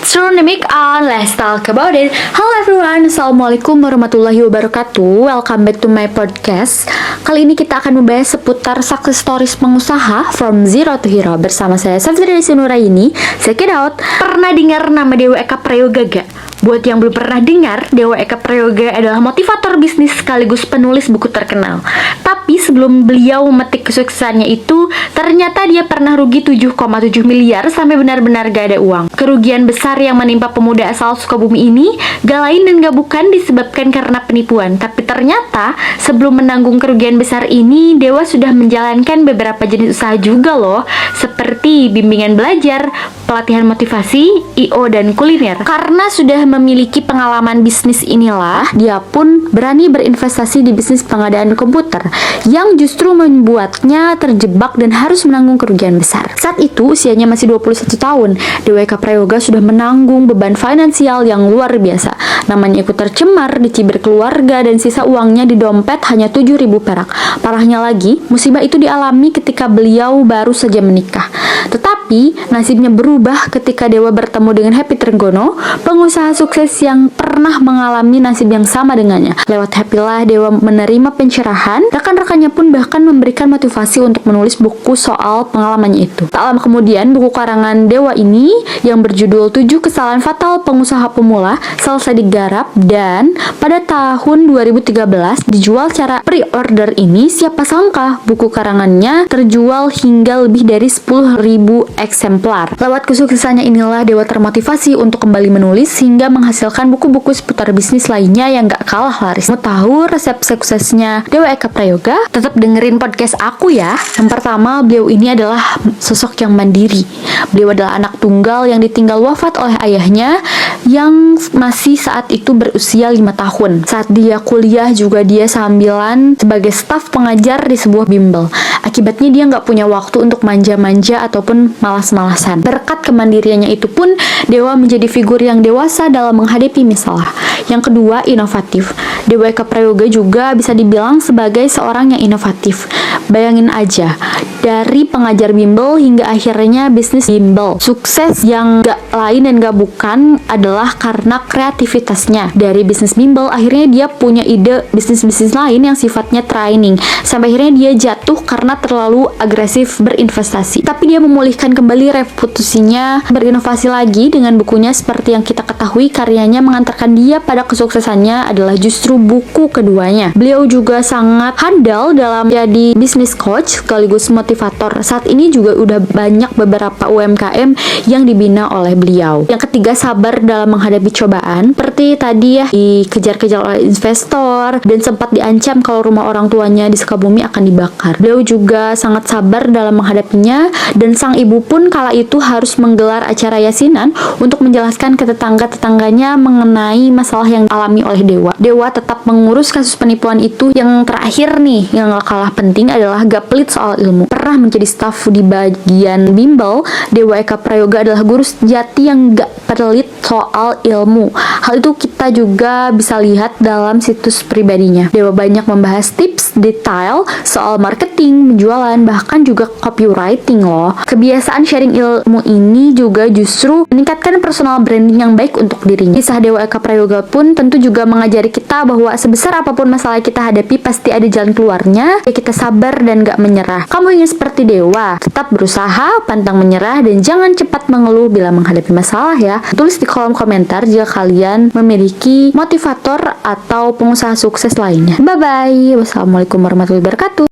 Let's turn the mic on, let's talk about it. Halo everyone, Assalamualaikum warahmatullahi wabarakatuh. Welcome back to my podcast. Kali ini kita akan membahas seputar success stories pengusaha from zero to hero bersama saya Safira Sinuraini. Check it out. Pernah dengar nama Dewa Eka Prayoga gak? Buat yang belum pernah dengar, Dewa Eka Prayoga adalah motivator bisnis sekaligus penulis buku terkenal. Tapi sebelum beliau memetik kesuksesannya itu, ternyata dia pernah rugi 7,7 miliar sampai benar-benar gak ada uang. Kerugian besar yang menimpa pemuda asal Sukabumi ini gak lain dan gak bukan disebabkan karena penipuan. Tapi ternyata sebelum menanggung kerugian besar ini, Dewa sudah menjalankan beberapa jenis usaha juga loh, seperti bimbingan belajar, pelatihan motivasi, I.O. dan kuliner. Karena sudah memiliki pengalaman bisnis inilah, dia pun berani berinvestasi di bisnis pengadaan komputer yang justru membuatnya terjebak dan harus menanggung kerugian besar. Saat itu usianya masih 21 tahun, Dewa Eka Prayoga sudah menanggung beban finansial yang luar biasa. Namanya ikut tercemar, dicibir keluarga, dan sisa uangnya di dompet hanya 7.000 perak. Parahnya lagi, musibah itu dialami ketika beliau baru saja menikah. Tetapi nasibnya berubah ketika Dewa bertemu dengan Happy Trenggono, pengusaha sukses yang pernah mengalami nasib yang sama dengannya. Lewat Happy lah Dewa menerima pencerahan, rekan-rekannya pun bahkan memberikan motivasi untuk menulis buku soal pengalamannya itu. Tak lama kemudian, buku karangan Dewa ini yang berjudul 7 Kesalahan Fatal Pengusaha Pemula selesai digarap, dan pada tahun 2013 dijual secara pre-order. Ini siapa sangka buku karangannya terjual hingga lebih dari 10.000 eksemplar. Lewat kesuksesannya inilah Dewa termotivasi untuk kembali menulis hingga menghasilkan buku-buku seputar bisnis lainnya yang gak kalah laris. Mau tahu resep suksesnya Dewa Eka Prayoga? Tetap dengerin podcast aku ya. Yang pertama, beliau ini adalah sosok yang mandiri. Beliau adalah anak tunggal yang ditinggal wafat oleh ayahnya yang masih saat itu berusia 5 tahun. Saat dia kuliah juga dia sambilan sebagai staf pengajar di sebuah bimbel. Akibatnya dia nggak punya waktu untuk manja-manja ataupun malas-malasan. Berkat kemandiriannya itu pun Dewa menjadi figur yang dewasa dalam menghadapi masalah. Yang kedua, inovatif. Dewa Eka Prayoga juga bisa dibilang sebagai seorang yang inovatif. Bayangin aja, dari pengajar bimbel hingga akhirnya bisnis bimbel. Sukses yang gak lain dan gak bukan adalah karena kreativitasnya. Dari bisnis bimbel, akhirnya dia punya ide bisnis-bisnis lain yang sifatnya training. Sampai akhirnya dia jatuh karena terlalu agresif berinvestasi. Tapi dia memulihkan kembali reputasinya, berinovasi lagi dengan bukunya. Seperti yang kita ketahui, karyanya mengantarkan dia pada kesuksesannya adalah justru buku keduanya. Beliau juga sangat handal dalam jadi business coach sekaligus motivator. Saat ini juga udah banyak beberapa UMKM yang dibina oleh beliau. Yang ketiga, sabar dalam menghadapi cobaan. Seperti tadi ya, dikejar-kejar oleh investor dan sempat diancam kalau rumah orang tuanya di Sukabumi akan dibakar. Beliau juga sangat sabar dalam menghadapinya, dan sang ibu pun kala itu harus menggelar acara yasinan untuk menjelaskan ke tetangga-tetangganya mengenai masalah yang alami oleh Dewa. Dewa tetap mengurus kasus penipuan itu. Yang terakhir nih, yang gak kalah penting adalah gak pelit soal ilmu. Pernah menjadi staf di bagian bimbel, Dewa Eka Prayoga adalah guru sejati yang gak pelit soal ilmu. Hal itu kita juga bisa lihat dalam situs pribadinya. Dewa banyak membahas tips detail soal marketing, penjualan, bahkan juga copywriting loh. Kebiasaan sharing ilmu ini juga justru meningkatkan personal branding yang baik untuk dirinya. Kisah Dewa Eka Prayoga pun tentu juga mengajari kita bahwa sebesar apapun masalah kita hadapi, pasti ada jalan keluarnya. Ya, kita sabar dan gak menyerah. Kamu ingin seperti Dewa? Tetap berusaha, pantang menyerah, dan jangan cepat mengeluh bila menghadapi masalah ya. Tulis di kolom komentar jika kalian memiliki motivator atau pengusaha sukses lainnya. Bye-bye. Wassalamualaikum warahmatullahi wabarakatuh.